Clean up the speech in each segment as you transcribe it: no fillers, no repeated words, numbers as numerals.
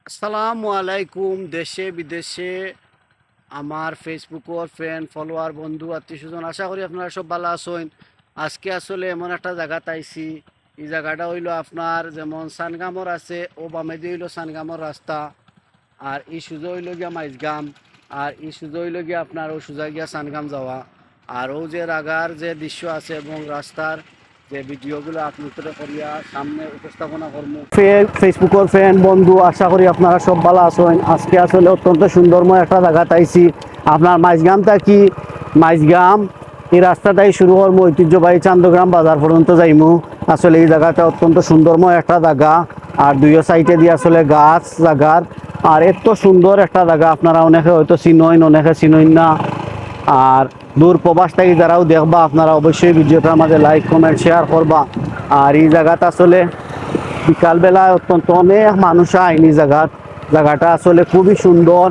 আসসালামু আলাইকুম। দেশে বিদেশে আমার ফেসবুকের ফ্রেন্ড ফলোয়ার বন্ধু আত্মীয় স্বজন আশা করি আপনারা সব ভালো আছেন। আজকে আসলে এমন একটা জায়গা তাইছি, এই জায়গাটা হইলো আপনার যেমন সানগামর আছে ও বামেদি হইলো সানগামর রাস্তা, আর এই সুজা হইল গিয়া মাইজগাম, আর এই সুজা হইল গিয়া আপনার ও সুজা গিয়া সানগাম যাওয়া। আর ও যে রাগার যে দৃশ্য আছে এবং রাস্তার যে ভিডিওগুলো আপনাদের করিয়া সামনে উপস্থাপনা করবো। ফেসবুকের ফ্রেন্ড বন্ধু আশা করি আপনারা সব ভালো আছেন। আজকে আসলে অত্যন্ত সুন্দরময় একটা জায়গা তাইছি আপনার মাইজগামটা কি মাইজগাম এই রাস্তাটাই শুরু করবো ঐতিহ্যবাহী চান্দগ্রাম বাজার পর্যন্ত যাইমু। আসলে এই জায়গাটা অত্যন্ত সুন্দরময় একটা জায়গা, আর দুইও সাইডে দিয়ে আসলে গাছ জাগার, আর এত সুন্দর একটা জায়গা আপনারা অনেকে হয়তো চিনইন অনেকে চিনইন না। আর দূর প্রবাস থেকে যারাও দেখবা আপনারা অবশ্যই ভিডিওটার মাঝে লাইক কমেন্ট শেয়ার করবা। আর এই জায়গাটা আসলে বিকালবেলা অত্যন্ত অনেক মানুষ আইনি জায়গাটা আসলে খুবই সুন্দর,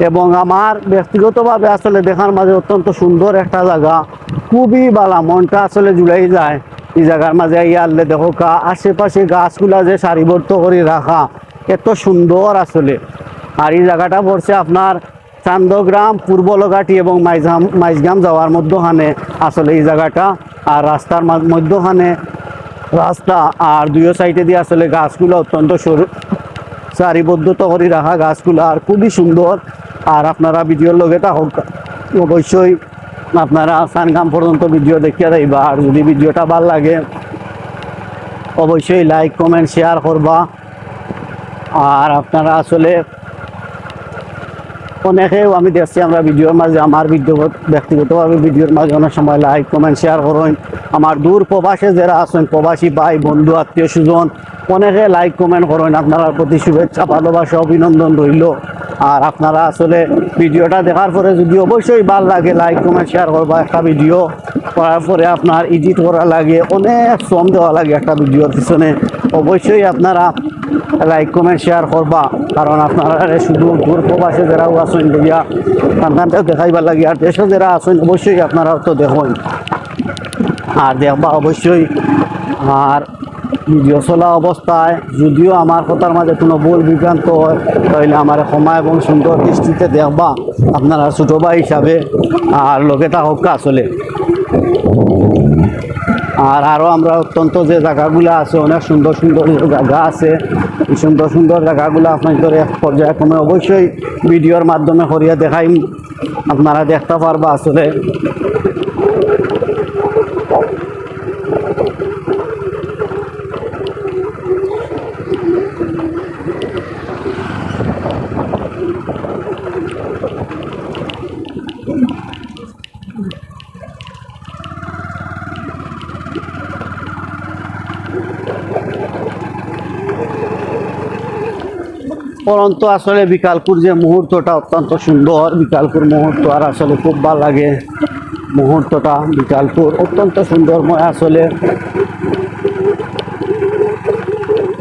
এবং আমার ব্যক্তিগতভাবে আসলে দেখার মাঝে অত্যন্ত সুন্দর একটা জায়গা, খুবই ভালো, মনটা আসলে জুড়াই যায় এই জায়গার মাঝে ইয়ারলে দেখো কা আশেপাশে গাছগুলা যে সারিবদ্ধ করে রাখা এত সুন্দর আসলে। আর এই জায়গাটা পড়ছে আপনার চান্দগ্রাম পূর্বলগাটি এবং মাইজগাম যাওয়ার মধ্যখানে আসলে এই জায়গাটা। আর রাস্তার মধ্যখানে রাস্তা, আর দুইও সাইডে দিয়ে আসলে গাছগুলো অত্যন্ত সরু সারিবদ্ধতা করে রাখা গাছগুলো, আর খুবই সুন্দর। আর আপনারা ভিডিওর লগে থাকুক অবশ্যই আপনারা সানগাম পর্যন্ত ভিডিও দেখিয়া যাইবা। আর যদি ভিডিওটা ভালো লাগে অবশ্যই লাইক কমেন্ট শেয়ার করবা। আর আপনারা আসলে অনেকেও আমি দেখছি আমরা ভিডিওর মাঝে আমার ব্যক্তিগতভাবে ভিডিওর মাঝে অনেক সময় লাইক কমেন্ট শেয়ার করেন। আমার দূর প্রবাসে যারা আছেন প্রবাসী ভাই বন্ধু আত্মীয় স্বজন অনেকে লাইক কমেন্ট করেন, আপনারা প্রতি শুভেচ্ছা ভালোবাসা অভিনন্দন রইল। আর আপনারা আসলে ভিডিওটা দেখার পরে যদি অবশ্যই ভালো লাগে লাইক কমেন্ট শেয়ার করবা। একটা ভিডিও করার পরে আপনার এডিট করা লাগে, অনেক শ্রম দেওয়া লাগে একটা ভিডিওর পিছনে, অবশ্যই আপনারা লাইক কমেন্ট শেয়ার করবা। কারণ আপনারা শুধু দূর প্রবাসে যারাও আসেন বলিয়া সন্তানটাও দেখাইবার লাগে, আর দেশে যারা আসেন অবশ্যই আপনারাও তো দেখুন আর দেখবা অবশ্যই। আর ভিডিও চলা অবস্থায় যদিও আমার কথার মাঝে কোনো ভুল বিভ্রান্ত হয় তাহলে আমার ক্ষমা এবং সুন্দর দৃষ্টিতে দেখবা আপনারা ছোটো ভাই হিসাবে, আর লোকে থাকুক আসলে। আর আরও আমরা অত্যন্ত যে জায়গাগুলো আছে অনেক সুন্দর সুন্দর জায়গা আছে, এই সুন্দর সুন্দর জায়গাগুলো আপনাদের এক পর্যায়ক্রমে অবশ্যই ভিডিওর মাধ্যমে করিয়া দেখাই, আপনারা দেখতে পারবা আসলে। পরন্তু আসলে বিকালপুর যে মুহূর্তটা অত্যন্ত সুন্দর, বিকালপুর মুহূর্ত আর আসলে খুব ভালো লাগে মুহূর্তটা। বিকালপুর অত্যন্ত সুন্দরময় আসলে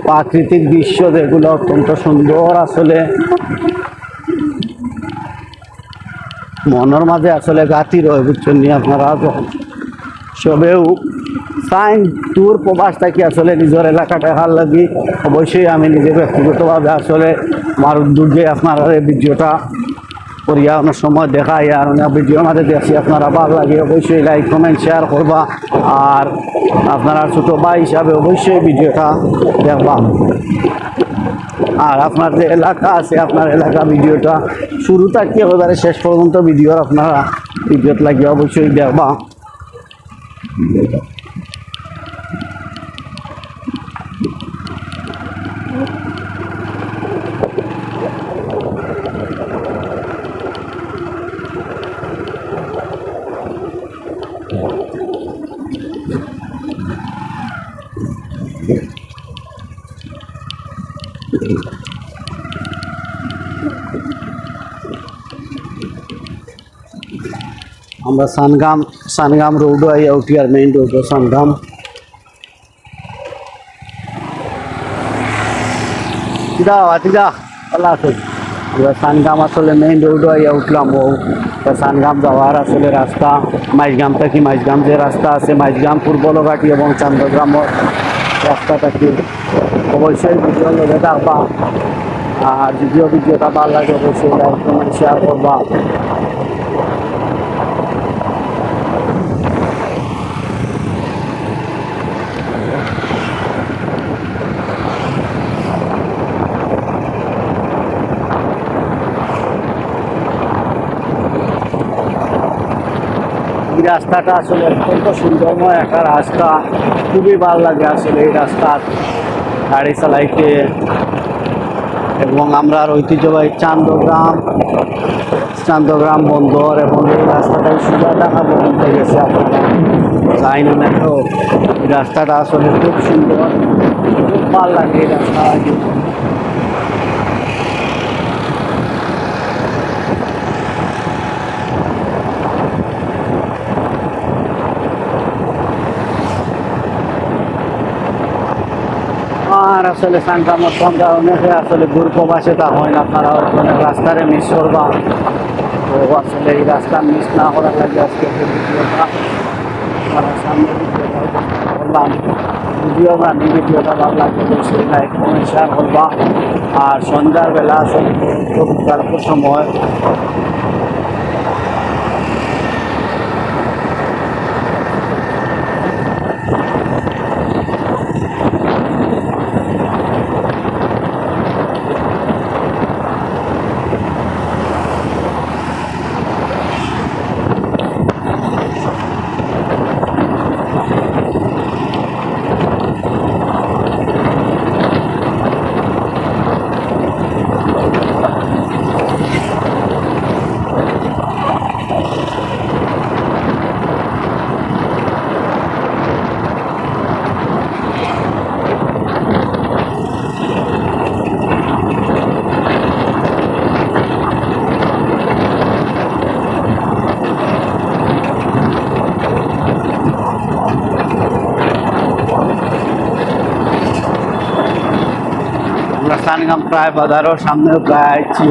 প্রাকৃতিক দৃশ্য যেগুলো অত্যন্ত সুন্দর আসলে মনের মাঝে আসলে গাতি রয়ে বুঝছেন নি আপনারা সবেও সাইন দূর প্রবাস থাকি আসলে নিজের এলাকাটা দেখার লাগি অবশ্যই আমি নিজে ব্যক্তিগতভাবে আসলে আমার উদ্যোগে আপনারা এই ভিডিওটা করিয়া অনেক সময় দেখাই, আর অনেক ভিডিওর মাঝে দেখছি আপনারা ভালো লাগে অবশ্যই লাইক কমেন্ট শেয়ার করবা। আর আপনারা ছোটো ভাই হিসাবে অবশ্যই ভিডিওটা দেখবা। আর আপনার যে এলাকা আছে আপনার এলাকা ভিডিওটা শুরু থাকি একেবারে শেষ পর্যন্ত ভিডিও আপনারা ভিডিওত লাগিয়ে অবশ্যই দেখবা। আমরা সানগাম রোড আইয়া উঠি, আর মেইন রোড সানগাম। আল্লাহ আছে আমরা সানগাম আসলে মেইন রোড আইয়া উঠলাম। ও সানগাম যাওয়ার আসলে রাস্তা মাইজগাম থেকে মাইজগাম যে রাস্তা আছে মাইজগাম পূর্বলঘাটি এবং চান্দগ্রামের রাস্তাটা কি অবশ্যই ভিডিও লগে থাকবা। আর যদিও ভিডিওটা ভালো লাগে অবশ্যই লাইক কমেন্ট শেয়ার করবা। এই রাস্তাটা আসলে অত্যন্ত সুন্দরময় একটা রাস্তা, খুবই ভালো লাগে আসলে এই রাস্তা গাড়ি চালাইতে। এবং আমরা ঐতিহ্যবাহী চান্দগ্রাম বন্দর এবং এই রাস্তাটাই সুন্দর ঢাকা পর্যন্ত গেছে। আপনারা যাই না তো এই রাস্তাটা আসলে খুব সুন্দর, খুব ভালো লাগে এই রাস্তা। আর আসলে সংক্রামক অনেকে আসলে দূর প্রবাসে তা হয় না, তারা অনেক রাস্তারে মিস করবা। তো আসলে এই রাস্তা মিস না করার লাগে আজকে ভিডিওটা সামনে বললাম। ভিডিও বানি ভিডিওটা ভালো লাগবে অবশ্যই লাইক কমেন্ট শেয়ার করবা। আর সন্ধ্যার বেলা আসলে খুব সময় আমরা সানগাম প্রায় বাজারও সামনে প্রায় আইছি।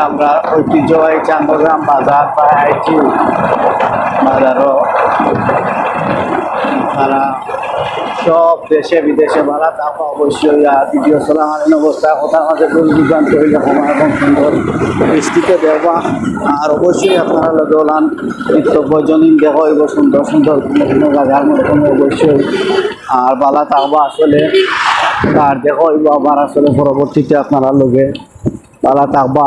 আমরা ঐতিহ্যবাহী চান্দগ্রাম বাজার প্রায় আইছি। বাজারও তারা সব দেশে বিদেশে ভাড়া থাকা অবশ্যই ভিডিও চলাকালীন অবস্থায় কথার মাঝে পরিযোগান করিলে সময় এবং সুন্দর দৃষ্টিতে দেখবা। আর অবশ্যই আপনারা লগে ওলান নিত্য প্রয়োজনীয় দেখা হইব সুন্দর সুন্দর কোনো বাজার মতন অবশ্যই। আর বালা থাকবা আসলে আর দেখা হইব আবার আসলে পরবর্তীতে আপনারা লগে বালা থাকবা।